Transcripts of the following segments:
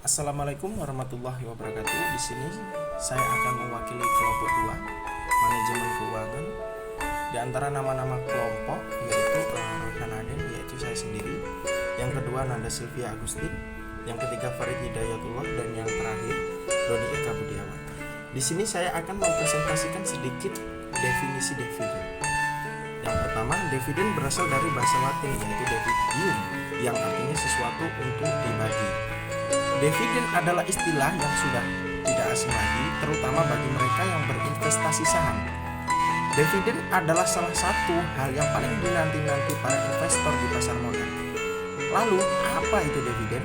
Assalamualaikum warahmatullahi wabarakatuh. Di sini saya akan mewakili kelompok 2, manajemen keuangan. Di antara nama-nama kelompok yaitu Royhan Aden, yaitu saya sendiri. Yang kedua Nanda Sylvia Agustin. Yang ketiga Farid Hidayatullah, dan yang terakhir Doni Eka Budiawan. Di sini saya akan mempresentasikan sedikit definisi dividen. Yang pertama, dividen berasal dari bahasa Latin yaitu dividium, yang artinya sesuatu untuk dibagi. Dividen adalah istilah yang sudah tidak asing lagi, terutama bagi mereka yang berinvestasi saham. Dividen adalah salah satu hal yang paling dinanti-nanti para investor di pasar modal. Lalu, apa itu dividen?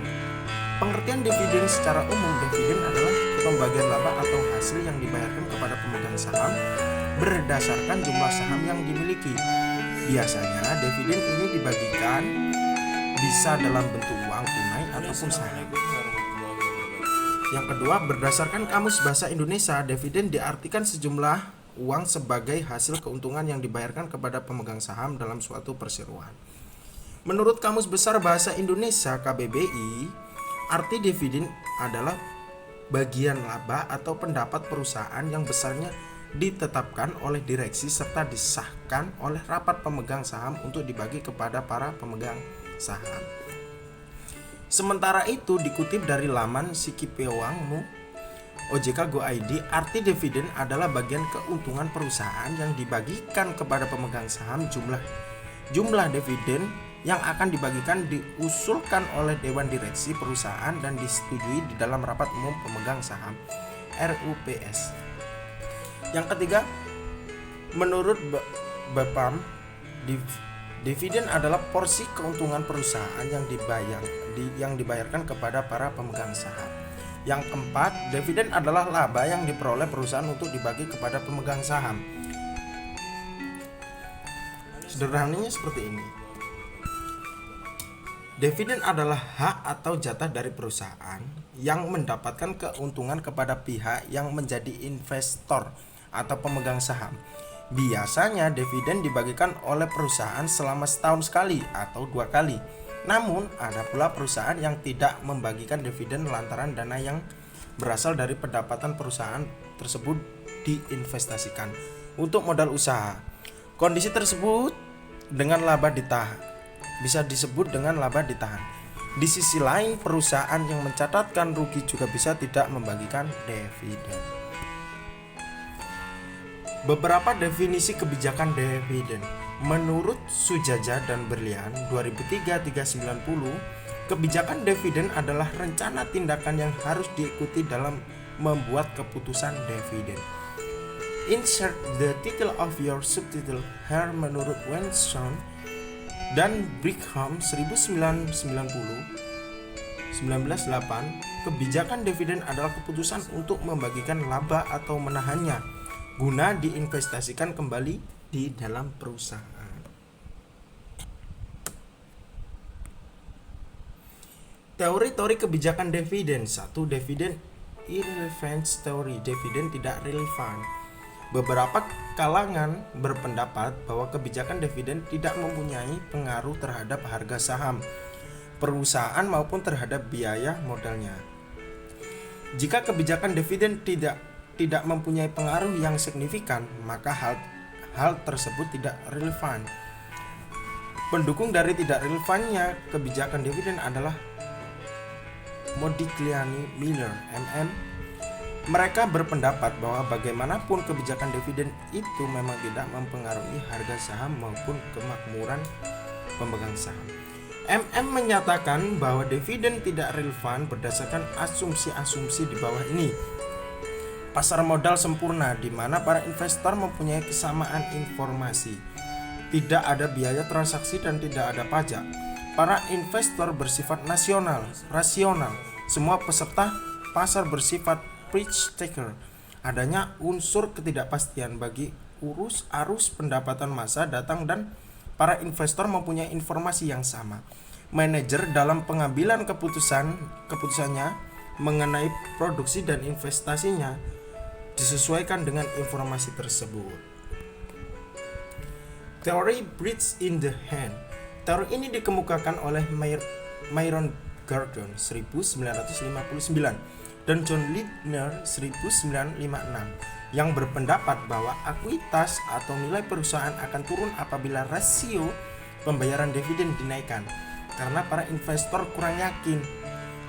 Pengertian dividen secara umum, dividen adalah pembagian laba atau hasil yang dibayarkan kepada pemegang saham berdasarkan jumlah saham yang dimiliki. Biasanya dividen ini dibagikan bisa dalam bentuk uang tunai ataupun saham. Yang kedua, berdasarkan Kamus Bahasa Indonesia, dividen diartikan sejumlah uang sebagai hasil keuntungan yang dibayarkan kepada pemegang saham dalam suatu perseroan. Menurut Kamus Besar Bahasa Indonesia KBBI, arti dividen adalah bagian laba atau pendapat perusahaan yang besarnya ditetapkan oleh direksi serta disahkan oleh rapat pemegang saham untuk dibagi kepada para pemegang saham. Sementara itu, dikutip dari laman Sikipewangmu OJK Go ID, arti dividen adalah bagian keuntungan perusahaan yang dibagikan kepada pemegang saham. Jumlah dividen yang akan dibagikan diusulkan oleh Dewan Direksi Perusahaan dan disetujui di dalam rapat umum pemegang saham RUPS. Yang ketiga, menurut BPAM, dividen adalah porsi keuntungan perusahaan yang dibayarkan kepada para pemegang saham. Yang keempat, dividen adalah laba yang diperoleh perusahaan untuk dibagi kepada pemegang saham. Sederhananya seperti ini. Dividen adalah hak atau jatah dari perusahaan yang mendapatkan keuntungan kepada pihak yang menjadi investor atau pemegang saham. Biasanya dividen dibagikan oleh perusahaan selama setahun sekali atau 2 kali. Namun ada pula perusahaan yang tidak membagikan dividen lantaran dana yang berasal dari pendapatan perusahaan tersebut diinvestasikan untuk modal usaha. Kondisi tersebut dengan laba ditahan bisa disebut dengan laba ditahan. Di sisi lain, perusahaan yang mencatatkan rugi juga bisa tidak membagikan dividen. Beberapa definisi kebijakan dividen. Menurut Sujaja dan Berlian 2003-390, kebijakan dividen adalah rencana tindakan yang harus diikuti dalam membuat keputusan dividen. Insert the title of your subtitle here. Menurut Wenson dan Brigham 1908, kebijakan dividen adalah keputusan untuk membagikan laba atau menahannya guna diinvestasikan kembali di dalam perusahaan. Teori-teori kebijakan dividen. 1. Dividen irrelevance theory. Dividen tidak relevan. Beberapa kalangan berpendapat bahwa kebijakan dividen tidak mempunyai pengaruh terhadap harga saham perusahaan maupun terhadap biaya modalnya. Jika kebijakan dividen tidak mempunyai pengaruh yang signifikan, maka hal tersebut tidak relevan. Pendukung dari tidak relevannya kebijakan dividen adalah Modigliani Miller, MM. Mereka berpendapat bahwa bagaimanapun kebijakan dividen itu memang tidak mempengaruhi harga saham maupun kemakmuran pemegang saham. MM menyatakan bahwa dividen tidak relevan berdasarkan asumsi-asumsi di bawah ini. Pasar modal sempurna di mana para investor mempunyai kesamaan informasi. Tidak ada biaya transaksi dan tidak ada pajak. Para investor bersifat rasional. Semua peserta pasar bersifat price taker. Adanya unsur ketidakpastian bagi arus pendapatan massa datang dan para investor mempunyai informasi yang sama. Manajer dalam pengambilan keputusannya mengenai produksi dan investasinya disesuaikan dengan informasi tersebut. Teori Bridge in the Hand. Teori ini dikemukakan oleh Myron Gordon 1959 dan John Lindner 1956 yang berpendapat bahwa ekuitas atau nilai perusahaan akan turun apabila rasio pembayaran dividen dinaikkan karena para investor kurang yakin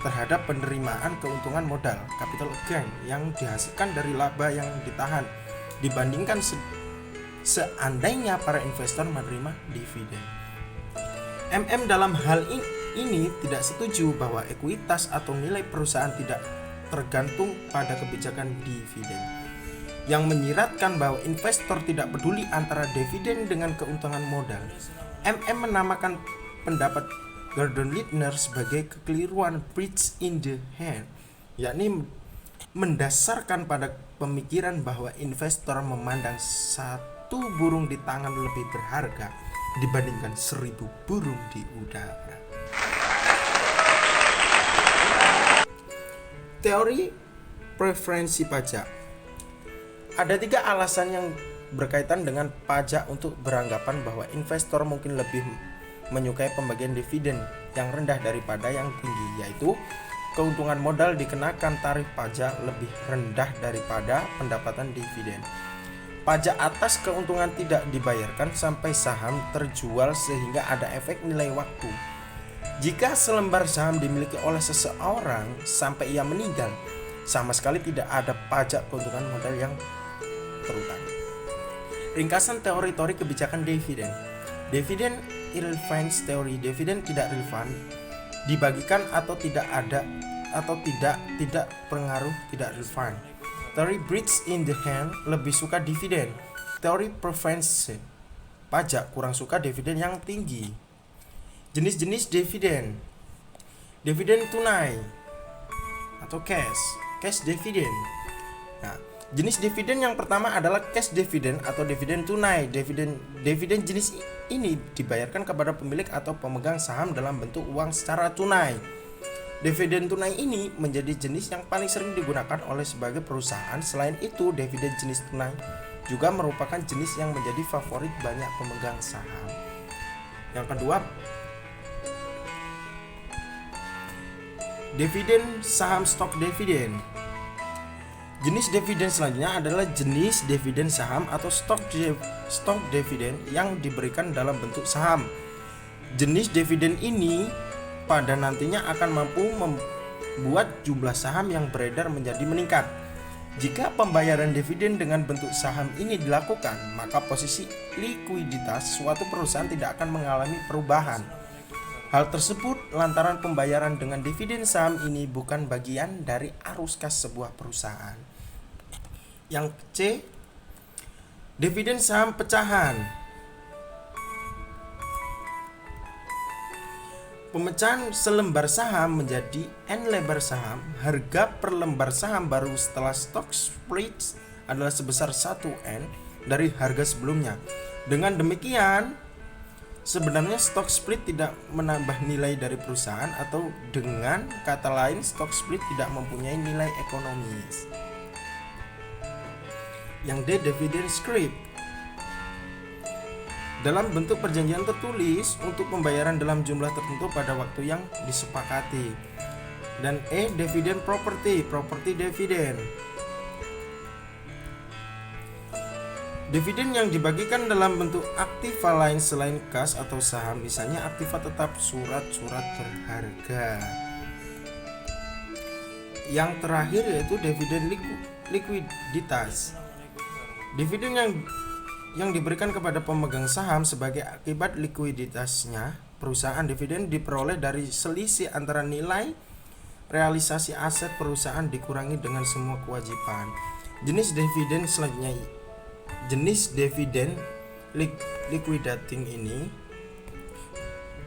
terhadap penerimaan keuntungan modal capital gain yang dihasilkan dari laba yang ditahan dibandingkan seandainya para investor menerima dividen. Dalam hal ini tidak setuju bahwa ekuitas atau nilai perusahaan tidak tergantung pada kebijakan dividen, yang menyiratkan bahwa investor tidak peduli antara dividen dengan keuntungan modal. Menamakan pendapat Gordon Lindner sebagai kekeliruan bridge in the hand, yakni mendasarkan pada pemikiran bahwa investor memandang satu burung di tangan lebih berharga dibandingkan 1000 burung di udara. Teori preferensi pajak. Ada 3 alasan yang berkaitan dengan pajak untuk beranggapan bahwa investor mungkin lebih menyukai pembagian dividen yang rendah daripada yang tinggi, yaitu keuntungan modal dikenakan tarif pajak lebih rendah daripada pendapatan dividen. Pajak atas keuntungan tidak dibayarkan sampai saham terjual sehingga ada efek nilai waktu. Jika selembar saham dimiliki oleh seseorang sampai ia meninggal, sama sekali tidak ada pajak keuntungan modal yang terutang. Ringkasan teori-teori kebijakan dividen. Dividen irrelevance teori. Dividen tidak relevan, dibagikan atau tidak ada atau tidak pengaruh, tidak relevan. Teori bridge in the hand lebih suka dividen. Teori preference pajak kurang suka dividen yang tinggi. Jenis-jenis dividen. Dividen tunai atau cash dividen. Nah, jenis dividen yang pertama adalah cash dividen atau dividen tunai. Dividen jenis ini dibayarkan kepada pemilik atau pemegang saham dalam bentuk uang secara tunai. Dividen tunai ini menjadi jenis yang paling sering digunakan oleh sebagai perusahaan. Selain itu, dividen jenis tunai juga merupakan jenis yang menjadi favorit banyak pemegang saham. Yang kedua, dividen saham stock dividen. Jenis dividen selanjutnya adalah jenis dividen saham atau stock dividen yang diberikan dalam bentuk saham. Jenis dividen ini pada nantinya akan mampu membuat jumlah saham yang beredar menjadi meningkat. Jika pembayaran dividen dengan bentuk saham ini dilakukan, maka posisi likuiditas suatu perusahaan tidak akan mengalami perubahan. Hal tersebut lantaran pembayaran dengan dividen saham ini bukan bagian dari arus kas sebuah perusahaan. Yang C, dividen saham pecahan. Pemecahan selembar saham menjadi N lembar saham. Harga per lembar saham baru setelah stock split adalah sebesar 1N dari harga sebelumnya. Dengan demikian, sebenarnya stock split tidak menambah nilai dari perusahaan, atau dengan kata lain stock split tidak mempunyai nilai ekonomis. Yang D, dividen scrip. Dalam bentuk perjanjian tertulis untuk pembayaran dalam jumlah tertentu pada waktu yang disepakati. Dan E, dividen property dividen. Dividen yang dibagikan dalam bentuk aktiva lain selain kas atau saham, misalnya aktiva tetap, surat-surat berharga. Yang terakhir yaitu dividen likuiditas. Dividen yang diberikan kepada pemegang saham sebagai akibat likuiditasnya perusahaan. Dividen diperoleh dari selisih antara nilai realisasi aset perusahaan dikurangi dengan semua kewajiban. Jenis dividen selanjutnya, jenis dividen liquidating ini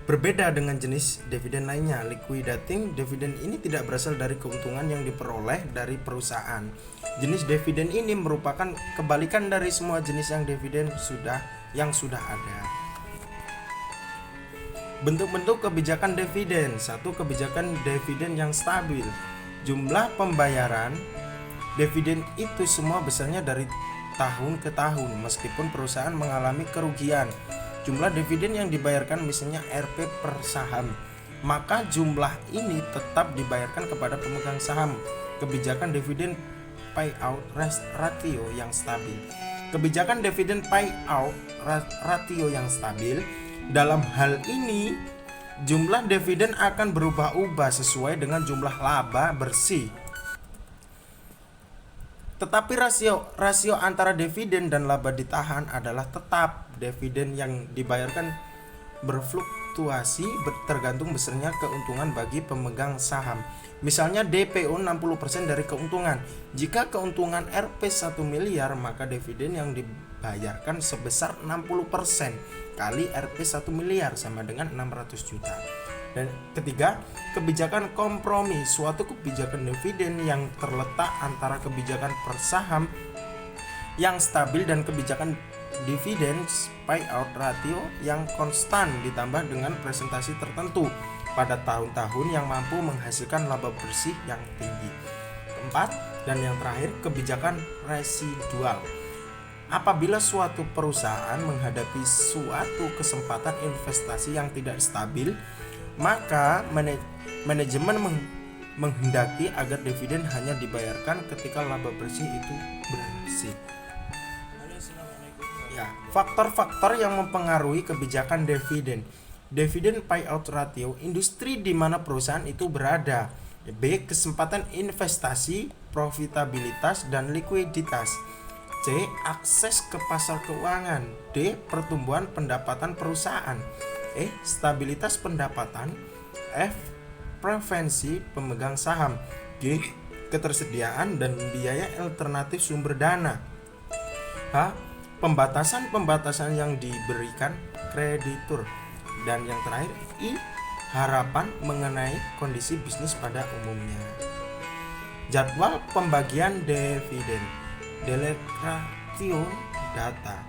berbeda dengan jenis dividen lainnya. Liquidating dividen ini tidak berasal dari keuntungan yang diperoleh dari perusahaan. Jenis dividen ini merupakan kebalikan dari semua jenis yang dividen yang sudah ada. Bentuk-bentuk kebijakan dividen. 1. Kebijakan dividen yang stabil. Jumlah pembayaran dividen itu semua besarnya dari tahun ke tahun meskipun perusahaan mengalami kerugian. Jumlah dividen yang dibayarkan misalnya Rp per saham maka jumlah ini tetap dibayarkan kepada pemegang saham. Kebijakan dividen payout ratio yang stabil. Kebijakan dividen payout ratio yang stabil, dalam hal ini jumlah dividen akan berubah-ubah sesuai dengan jumlah laba bersih. Tetapi rasio antara dividen dan laba ditahan adalah tetap. Dividen yang dibayarkan berfluktuasi tergantung besarnya keuntungan bagi pemegang saham. Misalnya DPO 60% dari keuntungan. Jika keuntungan Rp 1 miliar, maka dividen yang dibayarkan sebesar 60% kali Rp 1 miliar sama dengan 600 juta. Dan ketiga, kebijakan kompromi, suatu kebijakan dividen yang terletak antara kebijakan per saham yang stabil dan kebijakan dividen payout ratio yang konstan ditambah dengan presentasi tertentu pada tahun-tahun yang mampu menghasilkan laba bersih yang tinggi. Keempat dan yang terakhir, kebijakan residual. Apabila suatu perusahaan menghadapi suatu kesempatan investasi yang tidak stabil, maka manajemen menghendaki agar dividen hanya dibayarkan ketika laba bersih itu bersih. Ya, faktor-faktor yang mempengaruhi kebijakan dividen. Dividen payout ratio, industri di mana perusahaan itu berada. B. Kesempatan investasi, profitabilitas, dan likuiditas. C. Akses ke pasar keuangan. D. Pertumbuhan pendapatan perusahaan. E. Stabilitas pendapatan. F. Preferensi pemegang saham. G. Ketersediaan dan biaya alternatif sumber dana. H. Pembatasan-pembatasan yang diberikan kreditur. Dan yang terakhir, I. Harapan mengenai kondisi bisnis pada umumnya. Jadwal pembagian dividen. Declaration data.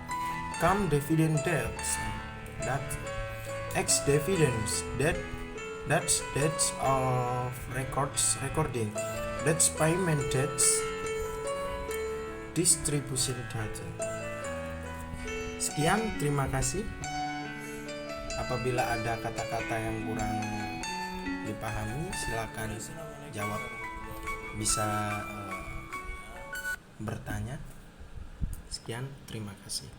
Come dividend dates. Data. Ex dividends. That's dates of recording. That's payment dates. Distribution data. Sekian, terima kasih. Apabila ada kata-kata yang kurang dipahami, silakan jawab. Bisa bertanya. Sekian, terima kasih.